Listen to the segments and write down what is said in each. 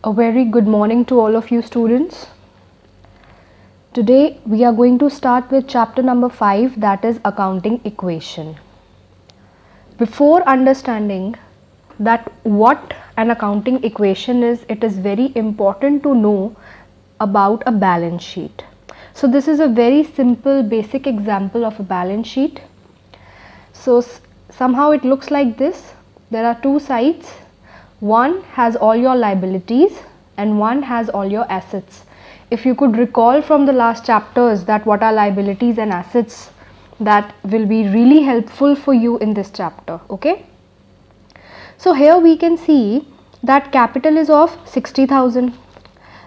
A very good morning to all of you students. Today we are going to start with chapter number 5, that is accounting equation. Before understanding that what an accounting equation is, it is very important to know about a balance sheet. So this is a very simple basic example of a balance sheet. So somehow it looks like this. There are two sides. One has all your liabilities and one has all your assets. If you could recall from the last chapters that what are liabilities and assets, that will be really helpful for you in this chapter. Okay. So here we can see that capital is of 60,000.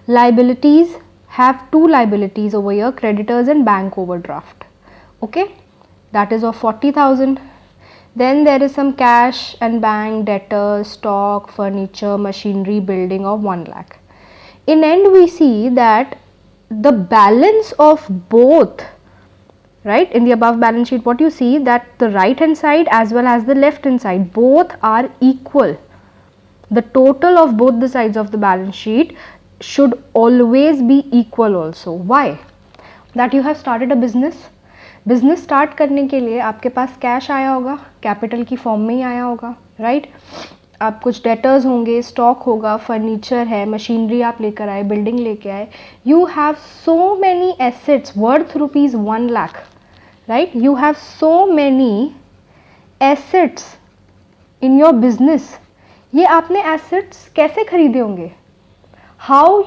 Liabilities have two liabilities over here, creditors and bank overdraft. Okay. That is of 40,000. Then there is some cash and bank, debtors, stock, furniture, machinery, building of 1 lakh. In end we see that the balance of both, right, in the above balance sheet, what you see that the right hand side as well as the left hand side, both are equal. The total of both the sides of the balance sheet should always be equal also. Why? That you have started a business. Business start करने के लिए आपके पास cash आया होगा, capital की form में ही आया होगा, राइट. आप कुछ डेटर्स होंगे, स्टॉक होगा, फर्नीचर है, मशीनरी आप लेकर आए, बिल्डिंग लेके आए. You have so many assets worth ₹1 lakh, right. You have so many assets in your business. ये आपने एसेट्स कैसे खरीदे होंगे? How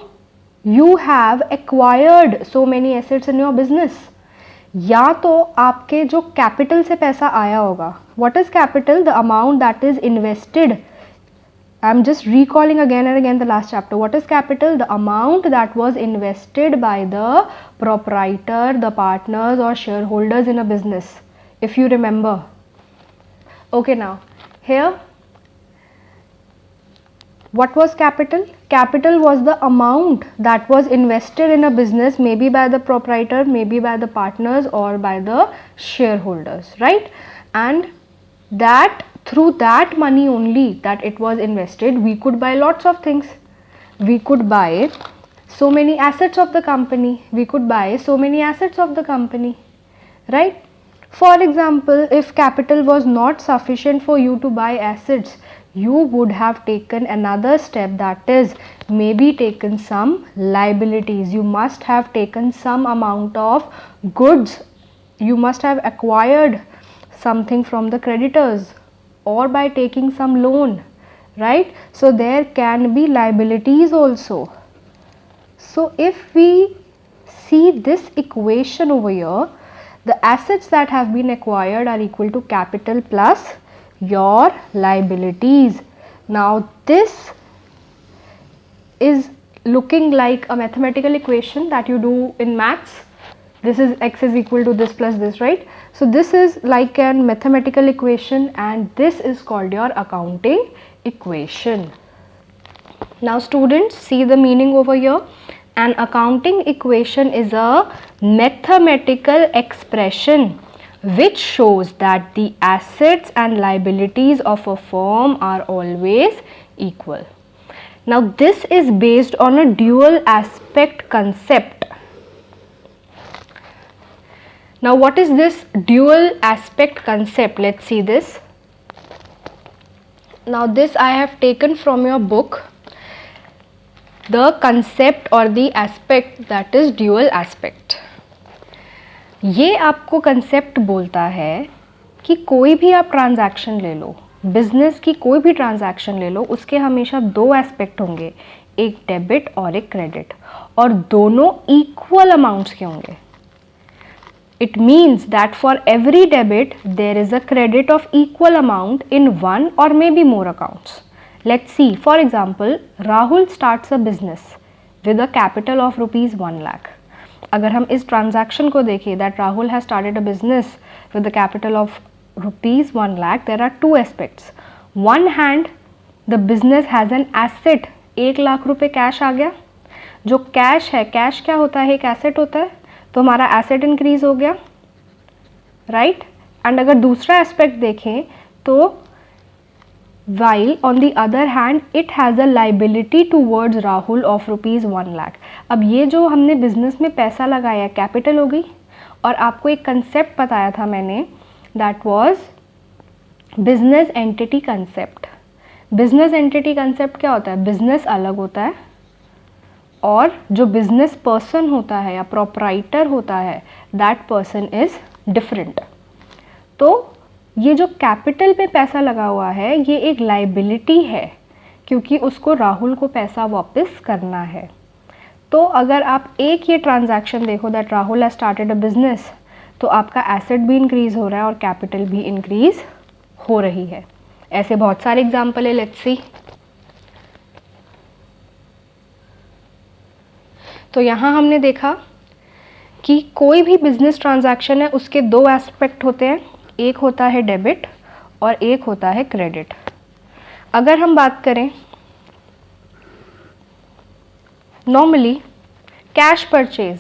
you have acquired so many assets in your business? या तो आपके जो कैपिटल से पैसा आया होगा. What is capital? The amount that is invested. I am just recalling again and again the last chapter. What is capital? The amount that was invested by the proprietor, the partners और shareholders in a business, if you remember. Okay, now here what was capital? Capital was the amount that was invested in a business, maybe by the proprietor, maybe by the partners or by the shareholders, right? And that through that money only that it was invested, we could buy lots of things. We could buy so many assets of the company. We could buy so many assets of the company, right? For example, if capital was not sufficient for you to buy assets, you would have taken another step, that is maybe taken some liabilities. You must have taken some amount of goods. You must have acquired something from the creditors or by taking some loan, right? So there can be liabilities also. So if we see this equation over here, the assets that have been acquired are equal to capital plus your liabilities. Now this is looking like a mathematical equation that you do in maths. This is x is equal to this plus this, right? So this is like a mathematical equation and this is called your accounting equation. Now students, see the meaning over here. An accounting equation is a mathematical expression which shows that the assets and liabilities of a firm are always equal. Now this is based on a dual aspect concept. Now what is this dual aspect concept? Let's see this. Now this I have taken from your book, the concept or the aspect, that is dual aspect. ये आपको concept बोलता है कि कोई भी आप transaction ले लो, business की कोई भी ट्रांजैक्शन ले लो, उसके हमेशा दो एस्पेक्ट होंगे, एक डेबिट और एक क्रेडिट, और दोनों इक्वल अमाउंट्स के होंगे. It means that for every debit there is a credit of equal amount in one or may be more accounts. Let's see, for example, Rahul starts a business with a capital of ₹1 lakh. अगर हम इस ट्रांजैक्शन को देखें, that Rahul has started a business with the capital of ₹1 lakh, there are two aspects. One hand the business has an asset, 1 lakh रुपए cash आ गया. जो cash है, कैश क्या होता है? एक एसेट होता है, तो हमारा एसेट इंक्रीज हो गया, राइट. एंड अगर दूसरा एस्पेक्ट देखें तो while on the other hand it has a liability towards Rahul of ₹1 lakh। अब ये जो हमने बिजनेस में पैसा लगाया कैपिटल हो गई, और आपको एक कंसेप्ट बताया था मैंने, that was business entity concept. Business entity concept क्या होता है? बिजनेस अलग होता है और जो बिजनेस पर्सन होता है या प्रोप्राइटर होता है दैट पर्सन इज डिफरेंट। तो ये जो कैपिटल पे पैसा लगा हुआ है ये एक लाइबिलिटी है क्योंकि उसको राहुल को पैसा वापस करना है। तो अगर आप एक ये ट्रांजैक्शन देखो that Rahul has started a business, तो आपका एसेट भी इंक्रीज हो रहा है और कैपिटल भी इंक्रीज हो रही है। ऐसे बहुत सारे एग्जाम्पल है, लेट्स सी। तो यहाँ हमने देखा कि कोई भी बिजनेस ट्रांजैक्शन है उसके दो एस्पेक्ट होते हैं, एक होता है डेबिट और एक होता है क्रेडिट। अगर हम बात करें नॉर्मली कैश परचेज,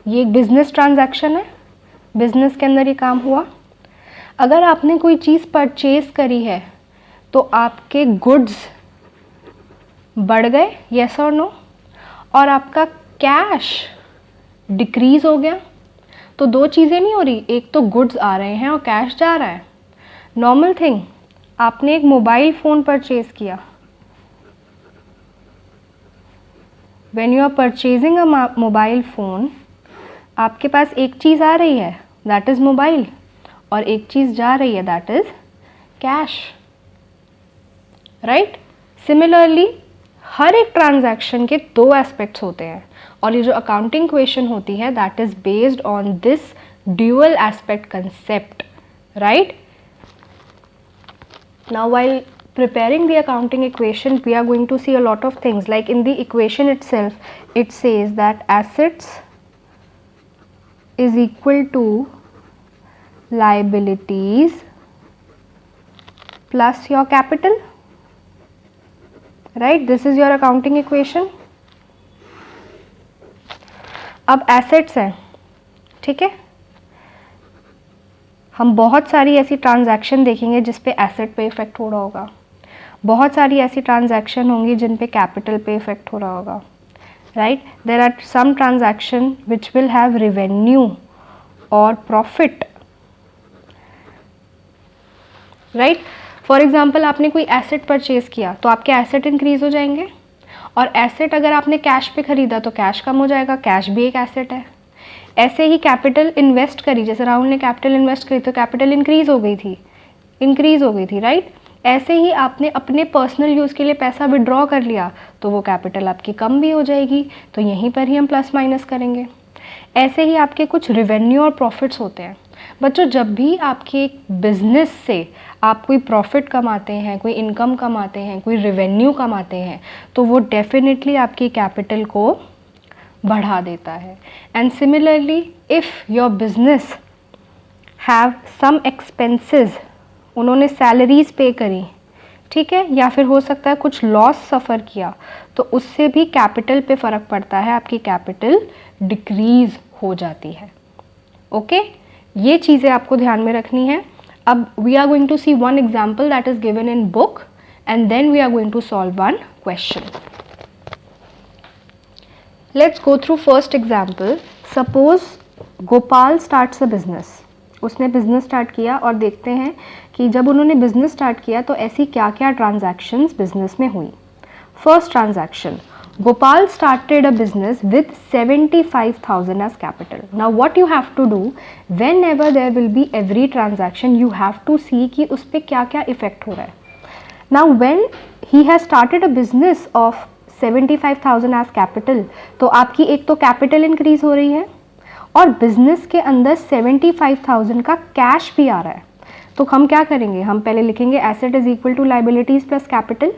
ये एक बिजनेस ट्रांजैक्शन है, बिजनेस के अंदर ये काम हुआ। अगर आपने कोई चीज़ परचेज करी है तो आपके गुड्स बढ़ गए, यस और नो, और आपका कैश डिक्रीज हो गया। तो दो चीज़ें नहीं हो रही, एक तो गुड्स आ रहे हैं और कैश जा रहा है। नॉर्मल थिंग, आपने एक मोबाइल फ़ोन परचेज किया, when you are purchasing a mobile phone, आपके पास एक चीज़ आ रही है दैट इज़ मोबाइल और एक चीज़ जा रही है that is cash, right. Similarly हर एक ट्रांजैक्शन के दो एस्पेक्ट्स होते हैं और ये जो अकाउंटिंग इक्वेशन होती है that is based on this dual aspect concept, right. Now while preparing the accounting equation we are going to see a lot of things, like in the equation itself it says that assets is equal to liabilities plus your capital, right? This is your accounting equation. अब assets हैं, ठीक है। हम बहुत सारी ऐसी transaction देखेंगे जिस पे एसेट पे इफेक्ट हो रहा होगा, बहुत सारी ऐसी ट्रांजैक्शन होंगी जिन पे कैपिटल पे इफेक्ट हो रहा होगा, right. There are some transaction which will have revenue और प्रॉफिट, राइट। फॉर एग्जाम्पल आपने कोई एसेट परचेज किया तो आपके एसेट इंक्रीज हो जाएंगे, और एसेट अगर आपने कैश पे खरीदा तो कैश कम हो जाएगा, कैश भी एक एसेट है। ऐसे ही कैपिटल इन्वेस्ट करी, जैसे राहुल ने कैपिटल इन्वेस्ट करी तो कैपिटल इंक्रीज हो गई थी, राइट। ऐसे ही आपने अपने पर्सनल यूज़ के लिए पैसा विड्रॉ कर लिया तो वो कैपिटल आपकी कम भी हो जाएगी, तो यहीं पर ही हम प्लस माइनस करेंगे। ऐसे ही आपके कुछ रेवेन्यू और प्रॉफिट्स होते हैं। बच्चों, जब भी आपके बिजनेस से आप कोई प्रॉफिट कमाते हैं, कोई इनकम कमाते हैं, कोई रेवेन्यू कमाते हैं, तो वो डेफिनेटली आपकी कैपिटल को बढ़ा देता है। And similarly if your business have some expenses, उन्होंने सैलरीज पे करी, ठीक है, या फिर हो सकता है कुछ लॉस सफ़र किया, तो उससे भी कैपिटल पे फ़र्क पड़ता है, आपकी कैपिटल डिक्रीज हो जाती है। ओके, ये चीज़ें आपको ध्यान में रखनी है। अब we are going to see one example that is given in book and then we are going to solve one question. Let's go through first example. Suppose Gopal starts a business, उसने business start किया और देखते हैं कि जब उन्होंने business start किया तो ऐसी क्या क्या ट्रांजैक्शंस बिजनेस में हुई। First transaction, Gopal started a business with 75,000 as capital. Now what you have to do, whenever there will be every transaction, you have to see कि उस पर क्या क्या इफेक्ट हो रहा है। Now when he has started a business of 75,000 as capital, तो आपकी एक तो कैपिटल इंक्रीज हो रही है और बिजनेस के अंदर 75,000 का कैश भी आ रहा है। तो हम क्या करेंगे, हम पहले लिखेंगे asset is equal to liabilities plus capital.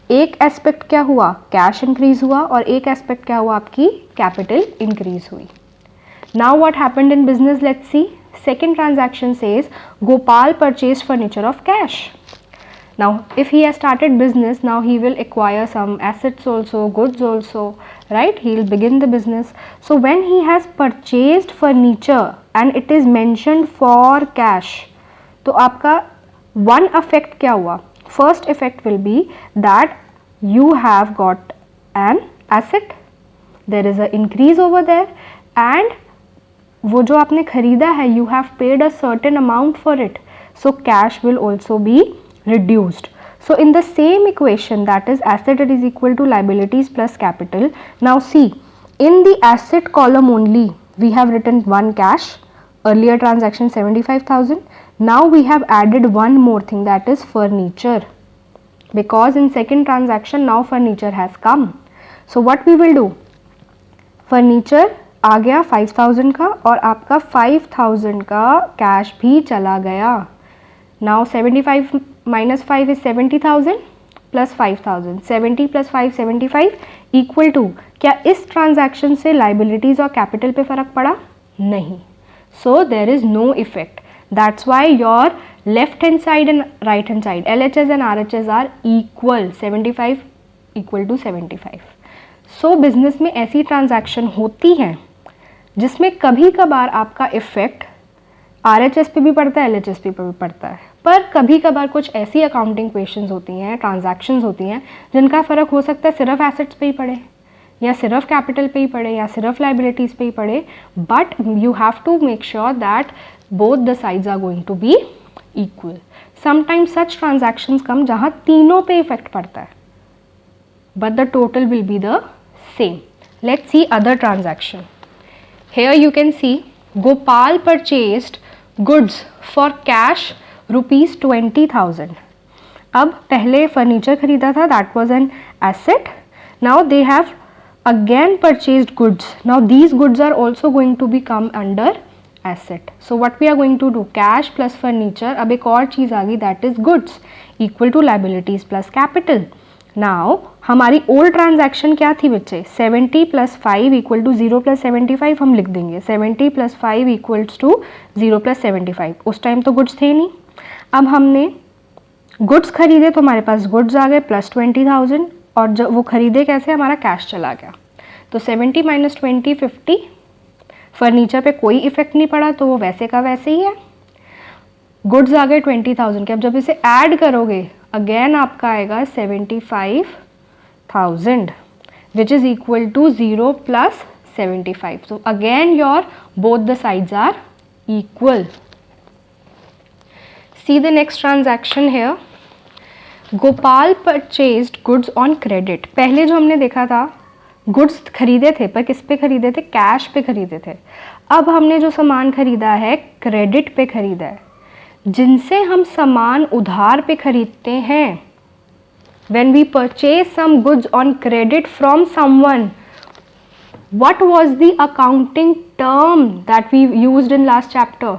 एक एस्पेक्ट क्या हुआ, कैश इंक्रीज हुआ, और एक एस्पेक्ट क्या हुआ, आपकी कैपिटल इंक्रीज हुई। Now what happened in business, let's see. Second transaction says Gopal purchase furniture of cash. Now if he has started business, now he will acquire some assets also, goods also, right? He will begin the business. So when he has purchased furniture and it is mentioned for cash, तो आपका one affect क्या हुआ, first effect will be that you have got an asset, there is a increase over there, and वो जो आपने खरीदा है you have paid a certain amount for it, so cash will also be reduced. So in the same equation, that is asset is equal to liabilities plus capital. Now see, in the asset column only we have written one cash, earlier transaction 75,000. Now we have added one more thing, that is furniture, because in second transaction now furniture has come. So what we will do, furniture आ गया 5,000 का और आपका 5,000 का cash भी चला गया. Now 75 minus 5 is 70,000 plus 5,000, 70 plus 5 75 equal to, क्या इस ट्रांजैक्शन से लाइबिलिटीज और कैपिटल पे फर्क पड़ा? नहीं. So there is no effect. That's why your left hand side and right hand side, LHS and RHS are equal, 75 equal to 75. So business में ऐसी ट्रांजैक्शन होती हैं जिसमें कभी कभार आपका इफेक्ट RHS पे भी पड़ता है, LHS पे भी पड़ता है, पर कभी कभार कुछ ऐसी अकाउंटिंग क्वेश्चंस होती हैं, ट्रांजैक्शंस होती हैं जिनका फ़र्क हो सकता है सिर्फ एसेट्स पे ही पड़े, या सिर्फ कैपिटल पे ही पड़े, या सिर्फ लाइबिलिटीज़ पे ही पड़े, but you have to make sure that both the sides are going to be equal. Sometimes such transactions come जहाँ तीनों पे इफेक्ट पड़ता है, but the total will be the same. Let's see other transaction. Here you can see Gopal purchased goods for cash rupees 20,000. अब पहले furniture खरीदा था, that was an asset. Now they have again purchased goods. Now these goods are also going to become under asset. So what we are going to do, cash plus furniture, अब एक और चीज़ आ गई, that is goods equal to liabilities plus capital. Now हमारी old transaction क्या थी बच्चे, 70 plus 5 equal to 0 plus 75 हम लिख देंगे, 70 plus 5 equals to 0 plus 75. उस टाइम तो गुड्स थे नहीं. अब हमने गुड्स खरीदे तो हमारे पास गुड्स आ गए प्लस 20,000, और जब वो खरीदे कैसे, हमारा कैश चला गया. तो 70 minus 20 50. फर्नीचर पे कोई इफेक्ट नहीं पड़ा तो वो वैसे का वैसे ही है. गुड्स आ गए 20,000 के, अब जब इसे ऐड करोगे अगेन आपका आएगा 75,000 which is equal to 0 plus 75. So again your both the sides are equal. See the next transaction here. Gopal purchased goods on credit. पहले जो हमने देखा था गुड्स खरीदे थे, पर किस पे खरीदे थे, कैश पे खरीदे थे. अब हमने जो सामान खरीदा है क्रेडिट पे खरीदा है. जिनसे हम सामान उधार पे खरीदते हैं, when we purchase some goods on credit from someone, what was the accounting term that we used in last chapter?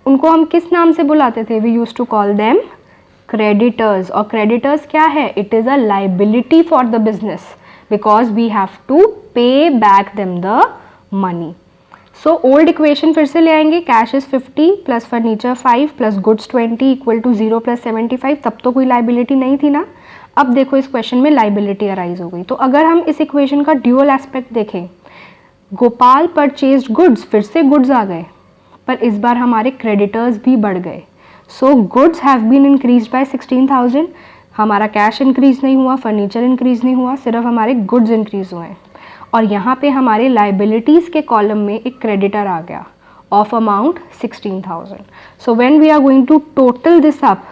उनको हम किस नाम से बुलाते थे? We used to call them creditors. और creditors क्या है? It is a liability for the business because we have to pay back them the money. So old equation फिर से ले आएंगे. Cash is 50 plus furniture 5 plus goods 20 equal to 0 plus 75. तब तो कोई liability नहीं थी ना. अब देखो इस क्वेश्चन में liability arise हो गई. तो अगर हम इस इक्वेशन का ड्यूअल एस्पेक्ट देखें, गोपाल परचेज्ड गुड्स, फिर से गुड्स आ गए, पर इस बार हमारे क्रेडिटर्स भी बढ़ गए. So goods have been increase by 16,000. हमारा कैश इंक्रीज नहीं हुआ, फर्नीचर इंक्रीज नहीं हुआ, सिर्फ हमारे गुड्स इंक्रीज हुए हैं. और यहाँ पे हमारे लाइबिलिटीज़ के कॉलम में एक क्रेडिटर आ गया of amount 16,000. So when we are going to total this up,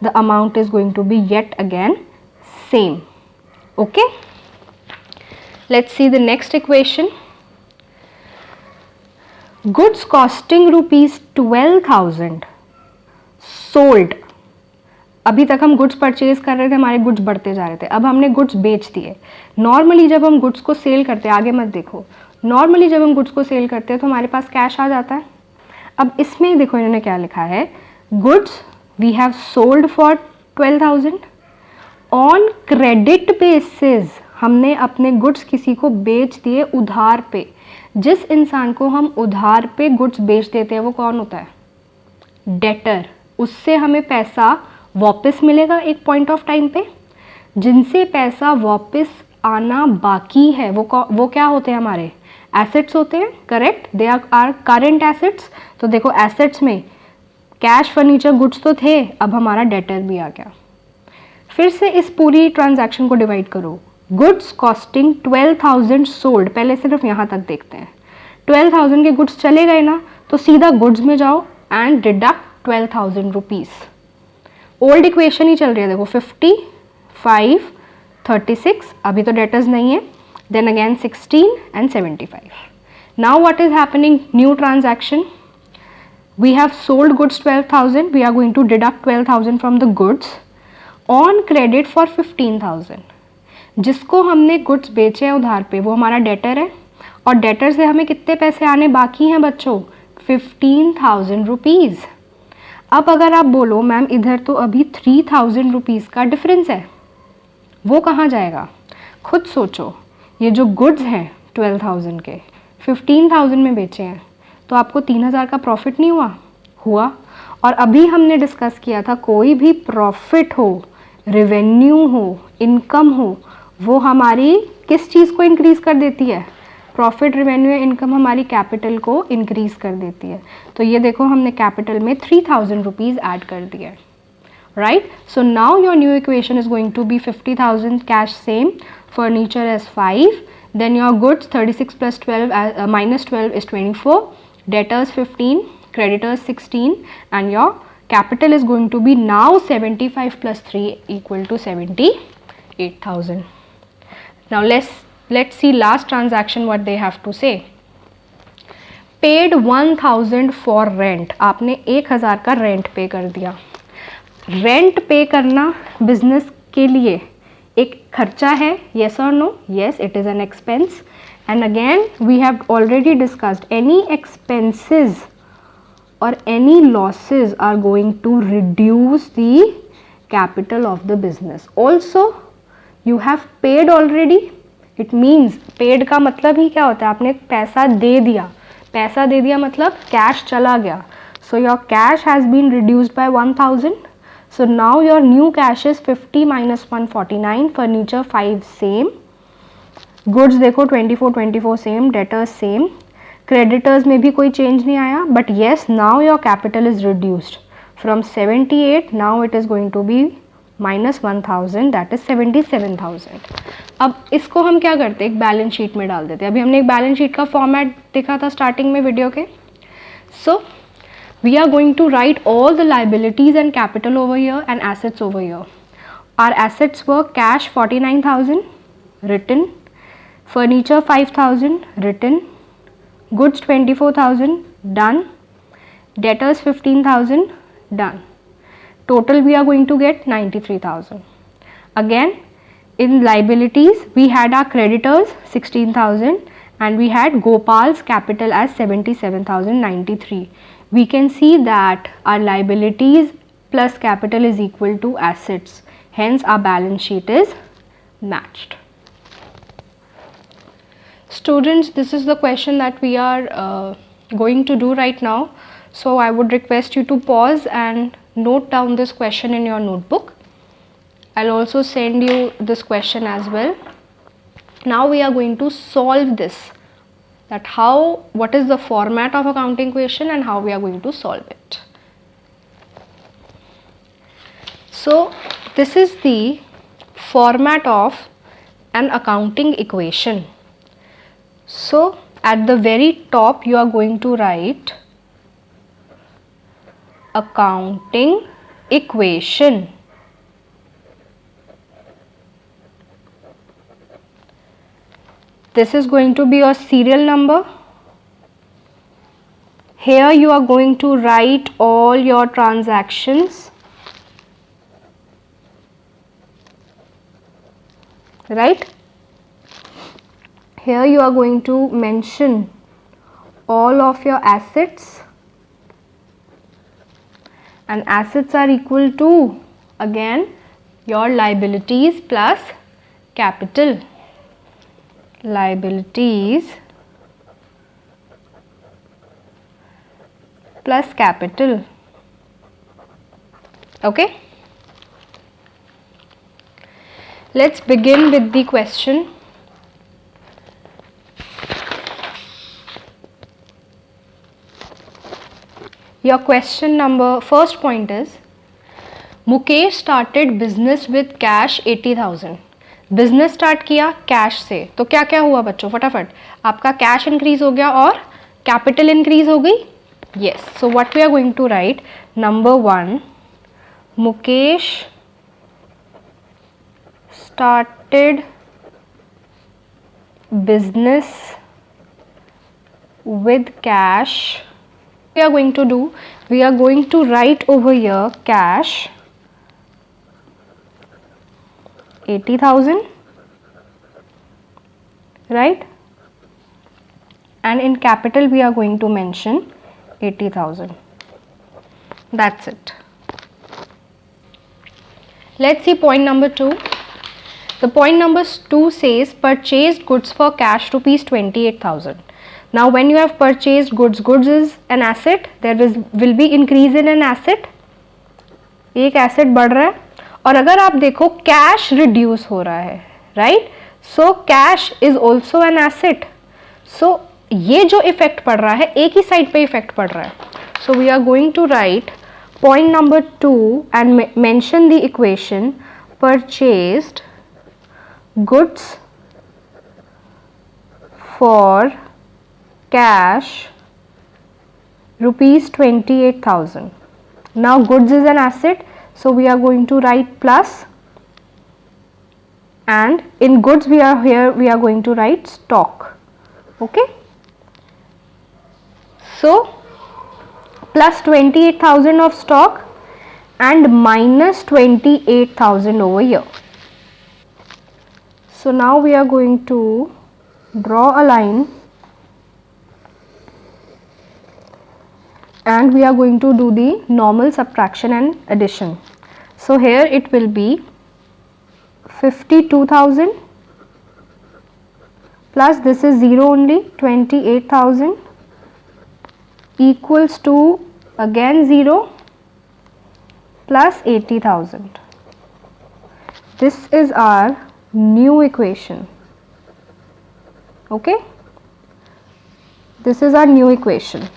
the amount is going to be yet again same. Okay, let's see the next equation. Goods costing rupees 12,000 sold. अभी तक हम goods purchase कर रहे थे, हमारे goods बढ़ते जा रहे थे, अब हमने गुड्स बेच दिए. नॉर्मली जब हम गुड्स को सेल करते हैं, आगे मत देखो, नॉर्मली जब हम गुड्स को सेल करते हैं तो हमारे पास कैश आ जाता है. अब इसमें देखो इन्होंने क्या लिखा है, goods we have sold for 12,000 on credit basis. हमने अपने गुड्स किसी को बेच दिए उधार पे. जिस इंसान को हम उधार पे गुड्स बेच देते हैं वो कौन होता है? डेटर. उससे हमें पैसा वापस मिलेगा एक पॉइंट ऑफ टाइम पे. जिनसे पैसा वापस आना बाकी है वो क्या होते हैं? हमारे एसेट्स होते हैं. Correct, they are current assets. तो देखो एसेट्स में कैश, फर्नीचर, गुड्स तो थे, अब हमारा डेटर भी आ गया। फिर से इस पूरी ट्रांजैक्शन को डिवाइड करो। गुड्स कॉस्टिंग 12,000 सोल्ड, पहले सिर्फ यहाँ तक देखते हैं। 12,000 के गुड्स चले गए ना, तो सीधा गुड्स में जाओ and deduct 12,000 rupees. Old equation ही चल रही है, देखो 55, 36, अभी तो डेटर्स नहीं है, then again 16 and 75. Now what is happening? New transaction. We have sold goods 12,000. We are going to deduct 12,000 from the goods on credit for 15,000. जिसको हमने गुड्स बेचे हैं उधार पे, वो हमारा डेटर है, और डेटर से हमें कितने पैसे आने बाकी हैं बच्चों? 15,000 रुपीज़। अब अगर आप बोलो मैम इधर तो अभी 3,000 रुपीज़ का डिफरेंस है, वो कहाँ जाएगा? खुद सोचो। ये जो गुड्स हैं 12,000 के 15,000 में बेचे हैं, तो आपको 3,000 का प्रॉफिट नहीं हुआ। और अभी हमने डिस्कस किया था कोई भी प्रॉफिट हो, रेवेन्यू हो, इनकम हो, वो हमारी किस चीज़ को इंक्रीज़ कर देती है? प्रॉफिट, रेवेन्यू या इनकम हमारी कैपिटल को इंक्रीज़ कर देती है। तो ये देखो हमने कैपिटल में 3,000 रुपीज़ ऐड कर दिया है, right? So now your new equation is going to be 50,000 cash same, furniture as 5, then your goods 36 plus 12 minus 12 is 24, debtors 15, creditors 16, and your capital is going to be now 75 plus 3 equal to 78,000. Now let's see last transaction what they have to say. Paid 1,000 for rent, आपने 1,000 का rent पे कर दिया। Rent पे करना business के लिए एक खर्चा है, yes or no? Yes, it is an expense. And again we have already discussed any expenses or any losses are going to reduce the capital of the business. Also you have paid already. It means paid का मतलब ही क्या होता है? आपने पैसा दे दिया, पैसा दे दिया मतलब कैश चला गया. So your cash has been reduced by 1,000. So now your new cash is 50 minus 149, furniture 5 same, goods देखो 24 same, debtors same, creditors में भी कोई change नहीं आया, but yes now your capital is reduced from 78, now it is going to be minus 1,000, that is 77,000. अब इसको हम क्या करते हैं? एक बैलेंस शीट में डाल देते हैं. अभी हमने एक बैलेंस शीट का फॉर्मेट देखा था स्टार्टिंग में वीडियो के. So we are going to write all the liabilities and capital over here and assets over here. Our assets were cash 49,000 written, furniture 5,000 written, goods 24,000 done, debtors 15,000 done. Total we are going to get 93,000. Again in liabilities we had our creditors 16,000 and we had Gopal's capital as 77,093. We can see that our liabilities plus capital is equal to assets. Hence our balance sheet is matched. Students, this is the question that we are going to do right now. So I would request you to pause and note down this question in your notebook. I'll also send you this question as well. Now we are going to solve this. That what is the format of accounting question and how we are going to solve it. So this is the format of an accounting equation. So at the very top you are going to write accounting equation. This is going to be your serial number. Here you are going to write all your transactions, right? Here you are going to mention all of your assets, and assets are equal to again your liabilities plus capital. Liabilities plus capital. Okay, let's begin with the question. your question number first point is Mukesh started business with cash 80,000. Business start किया cash से, तो क्या क्या हुआ बच्चों, फटाफट आपका cash increase हो गया और कैपिटल इंक्रीज हो गई. Yes, so what we are going to write, number 1, Mukesh started business with cash. We are going to do, we are going to write over here cash 80,000, right, and in capital we are going to mention 80,000. That's it. Let's see point number 2. The point number 2 says purchased goods for cash rupees 28,000. Now when you have purchased goods, goods is an asset, there will be increase in an asset, एक asset बढ़ रहा है. और अगर आप देखो cash reduce हो रहा है, right, so cash is also an asset. So ये जो effect पड़ रहा है एक ही side पे effect पड़ रहा है. So we are going to write point number 2 and mention the equation purchased goods for cash rupees 28,000. Now goods is an asset, so we are going to write plus, and in goods we are going to write stock. Okay, so plus 28,000 of stock and minus 28,000 over here. So now we are going to draw a line and we are going to do the normal subtraction and addition. So here it will be 52,000 plus this is 0 only, 28,000 equals to again 0 plus 80,000. This is our new equation. Okay, this is our new equation.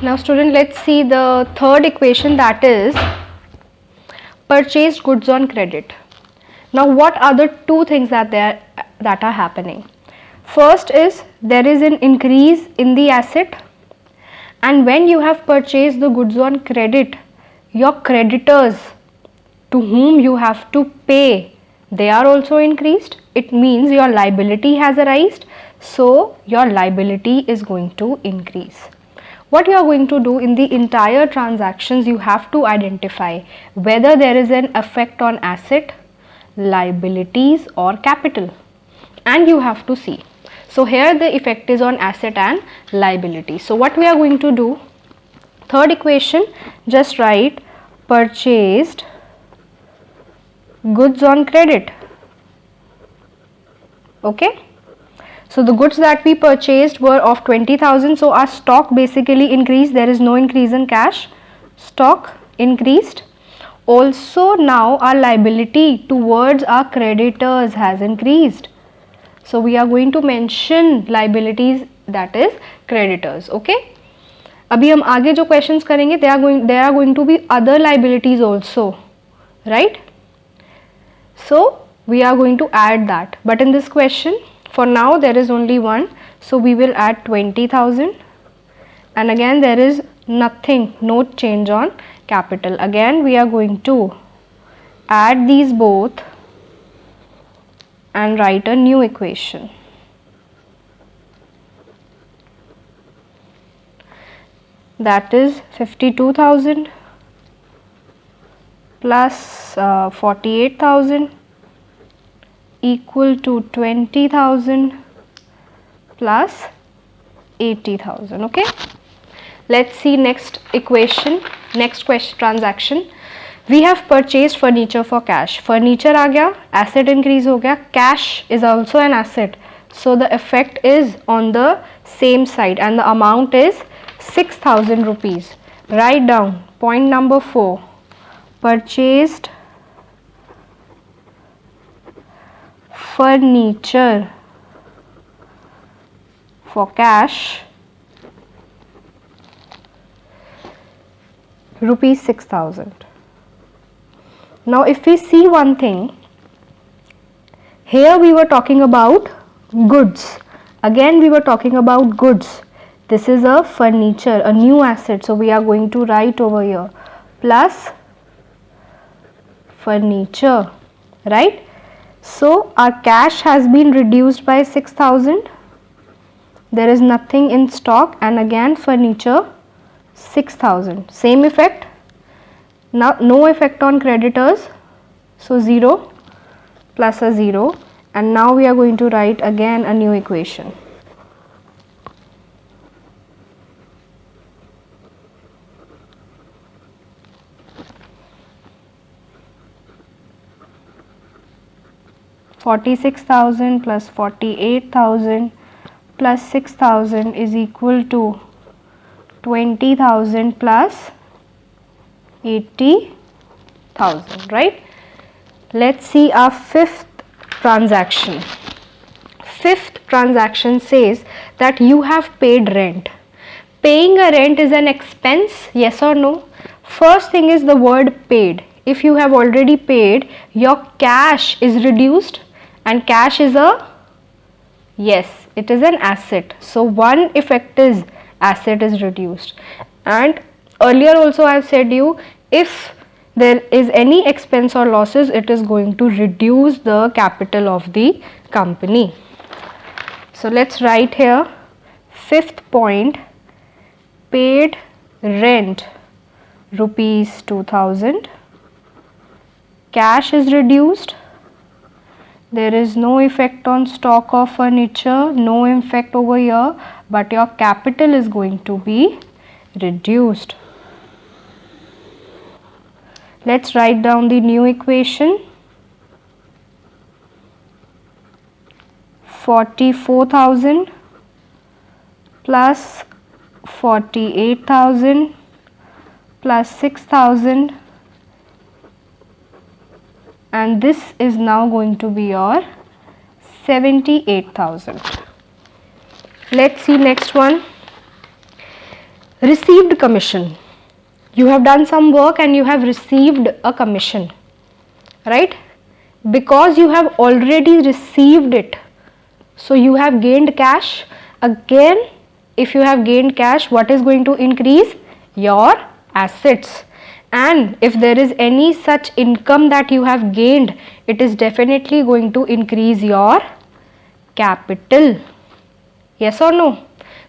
Now student, let's see the third equation, that is purchased goods on credit. Now what are the two things that are happening? First is there is an increase in the asset, and when you have purchased the goods on credit, your creditors to whom you have to pay, they are also increased. It means your liability has arisen, so your liability is going to increase. What you are going to do in the entire transactions, you have to identify whether there is an effect on asset, liabilities or capital, and you have to see. So here the effect is on asset and liability. So what we are going to do, third equation, just write purchased goods on credit. Okay, so the goods that we purchased were of 20,000, so our stock basically increased. There is no increase in cash, stock increased. Also now our liability towards our creditors has increased, so we are going to mention liabilities, that is creditors. Okay, अभी हम आगे जो questions करेंगे, there are going to be other liabilities also, right? So we are going to add that, but in this question for now there is only one, so we will add 20,000, and again there is nothing, no change on capital. Again we are going to add these both and write a new equation. That is 52,000 plus 48,000 equal to 20,000 plus 80,000. Okay, let's see next equation, next question, transaction. We have purchased furniture for cash. Furniture आ गया, asset increase हो गया, cash is also an asset, so the effect is on the same side and the amount is 6,000 rupees. Write down point number 4, purchased furniture for cash rupees 6,000. Now if we see one thing, here we were talking about goods. Again we were talking about goods. This is a furniture, a new asset. So we are going to write over here plus furniture, right? So our cash has been reduced by 6,000. There is nothing in stock, and again furniture 6,000. Same effect. Now no effect on creditors. So 0 plus a 0, and now we are going to write again a new equation. $46,000 plus 48,000 plus 6,000 is equal to 20,000 plus 80,000, right? Let's see our fifth transaction. Fifth transaction says that you have paid rent. Paying a rent is an expense, yes or no? First thing is the word paid. If you have already paid, your cash is reduced, and cash is a, yes, it is an asset. So one effect is asset is reduced. And earlier also I have said you, if there is any expense or losses, it is going to reduce the capital of the company. So let's write here, fifth point, paid rent rupees 2,000, cash is reduced, there is no effect on stock of furniture, no effect over here, but your capital is going to be reduced. Let's write down the new equation. 44,000 plus 48,000 plus 6,000, and this is now going to be your 78,000. Let's see next one. Received commission. You have done some work and you have received a commission, right? Because you have already received it, so you have gained cash. Again, if you have gained cash, what is going to increase? Your assets. And if there is any such income that you have gained, it is definitely going to increase your capital. Yes or no?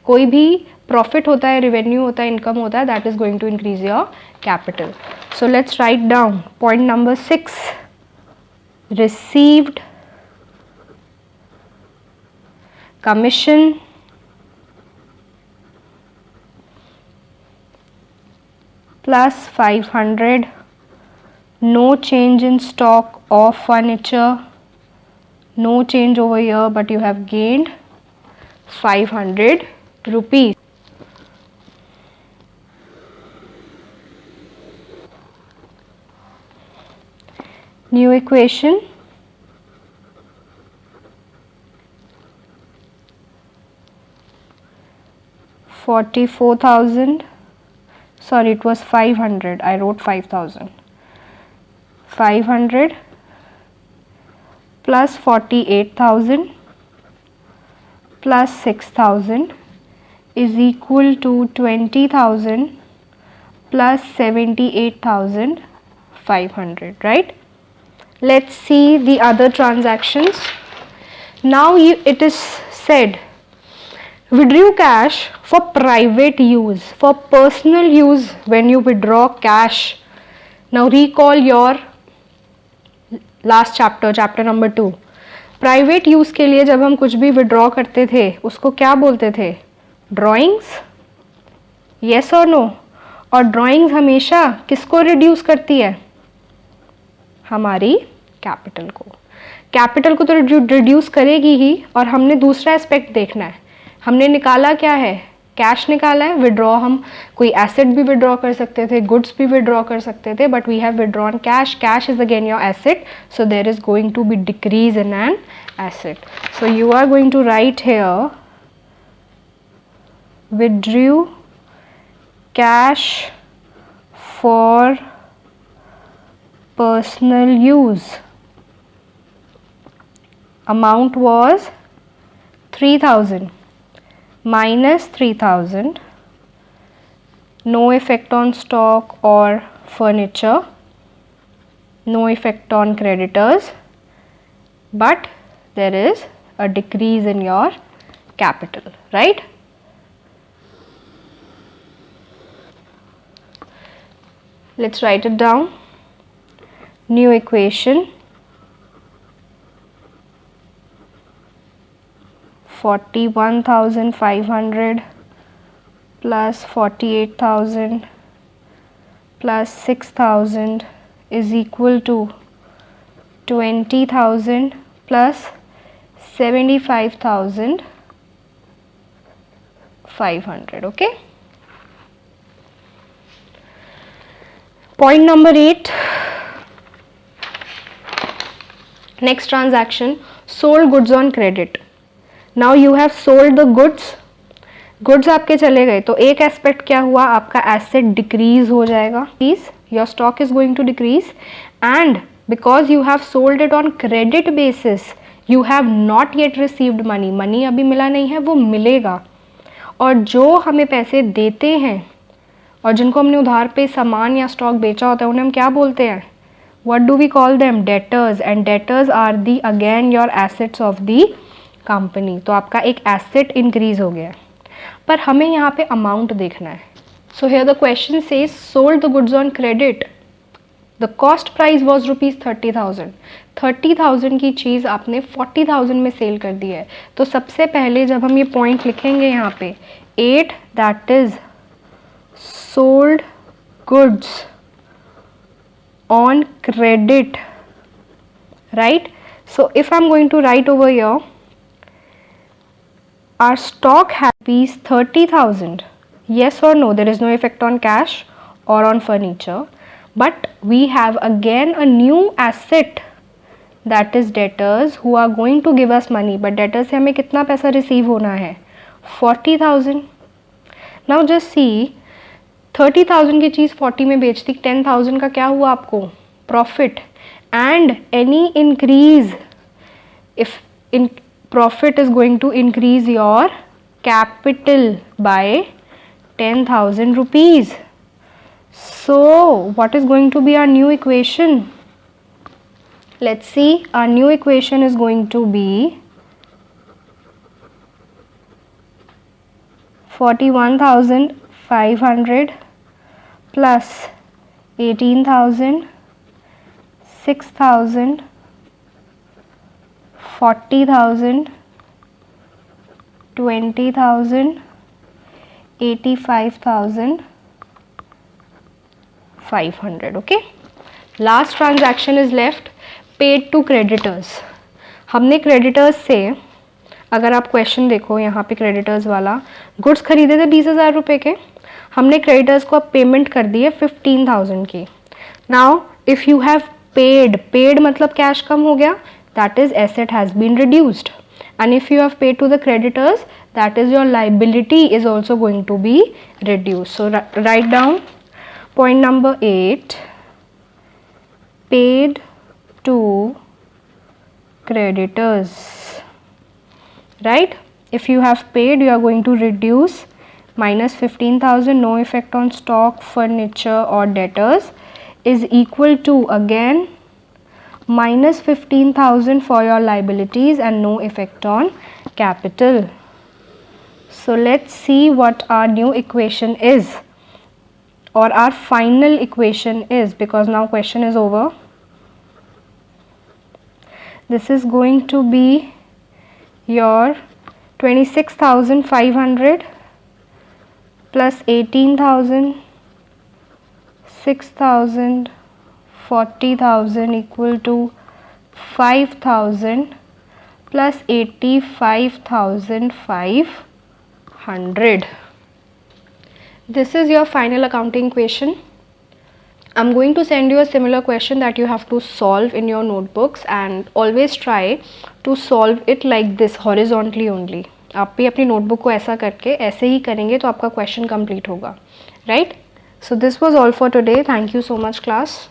कोई भी profit होता है, revenue होता है, income होता है, that is going to increase your capital. So let's write down point number 6. Received commission plus 500, no change in stock of furniture, no change over here, but you have gained 500 rupees. New equation. $44,000, sorry, it was 500, I wrote 5,000. 500 plus 48,000 plus 6,000 is equal to 20,000 plus 78,500, right? Let's see the other transactions. Now it is said, withdrew cash for private use, for personal use when you withdraw cash. Now recall your last chapter, chapter number 2. Private use के लिए जब हम कुछ भी withdraw करते थे उसको क्या बोलते थे? ड्राइंग्स, येस और नो? और ड्राइंग्स हमेशा किसको रिड्यूस करती है? हमारी कैपिटल को. कैपिटल को तो रिड्यूस करेगी ही, और हमने दूसरा एस्पेक्ट देखना है. हमने निकाला क्या है? कैश निकाला है. विड्रॉ हम कोई एसेट भी विड्रॉ कर सकते थे, गुड्स भी विड्रॉ कर सकते थे, but we have withdrawn cash. Cash is again your asset, so there is going to be decrease in an asset. So you are going to write here withdrew cash for personal use. Amount was 3000 minus 3000. No effect on stock or furniture. No effect on creditors. But there is a decrease in your capital, right? Let's write it down. New equation. 41,500 plus 48,000 plus 6,000 is equal to 20,000 plus 75,500. Okay. Point number 8. Next transaction, sold goods on credit. Now you have sold the goods. Goods आपके चले गए तो एक aspect क्या हुआ, आपका asset decrease हो जाएगा. Your stock is going to decrease and because you have sold it on credit basis you have not yet received money. Money अभी मिला नहीं है, वो मिलेगा. और जो हमें पैसे देते हैं और जिनको हमने उधार पे सामान या स्टॉक बेचा होता है उन्हें हम क्या बोलते हैं, what do we call them, debtors. And debtors are the again your assets of the company. तो आपका एक एसेट इंक्रीज हो गया. पर हमें यहाँ पे अमाउंट देखना है. So here the question says sold the goods on credit. The cost price was ₹30,000. 30,000 की चीज़ आपने 40,000 में सेल कर दी है. तो सबसे पहले जब हम ये पॉइंट लिखेंगे यहाँ पे 8, that is sold goods on credit, right. So if I am going to write over here, our stock has ₹30,000. Yes or no? There is no effect on cash or on furniture. But we have again a new asset, that is debtors, who are going to give us money. But debtors से हमें कितना पैसा receive होना है, 40,000. Now just see, 30,000 की चीज़ 40 में बेचती, 10,000 का क्या हुआ आपको, profit. And any increase, if in profit is going to increase your capital by 10,000 rupees. So what is going to be our new equation? Let's see. Our new equation is going to be 41,500 plus 18,000, 6,000, 40,000, 20,000, 85,500. Okay. Last transaction is left, paid to creditors. हमने creditors से, अगर आप question देखो यहाँ पे creditors वाला, goods खरीदे थे 20,000 रुपये के, हमने creditors को अब पेमेंट कर दी है 15,000 की. Now if you have paid मतलब कैश कम हो गया, that is asset has been reduced. And if you have paid to the creditors, that is your liability is also going to be reduced. So write down point number 8, paid to creditors, right. If you have paid, you are going to reduce minus 15,000, no effect on stock, furniture or debtors, is equal to again minus 15,000 for your liabilities and no effect on capital. So let's see what our new equation is, or our final equation is, because now question is over. This is going to be your 26,500 plus 18,000, 6,000, 40,000 equal to 5,000 plus 85,500. This is your final accounting equation. I'm going to send you a similar question that you have to solve in your notebooks, and always try to solve it like this, horizontally only. आप भी अपनी notebook को ऐसा करके ऐसे ही करेंगे तो आपका क्वेश्चन कंप्लीट होगा, right. So this was all for today. Thank you so much, class.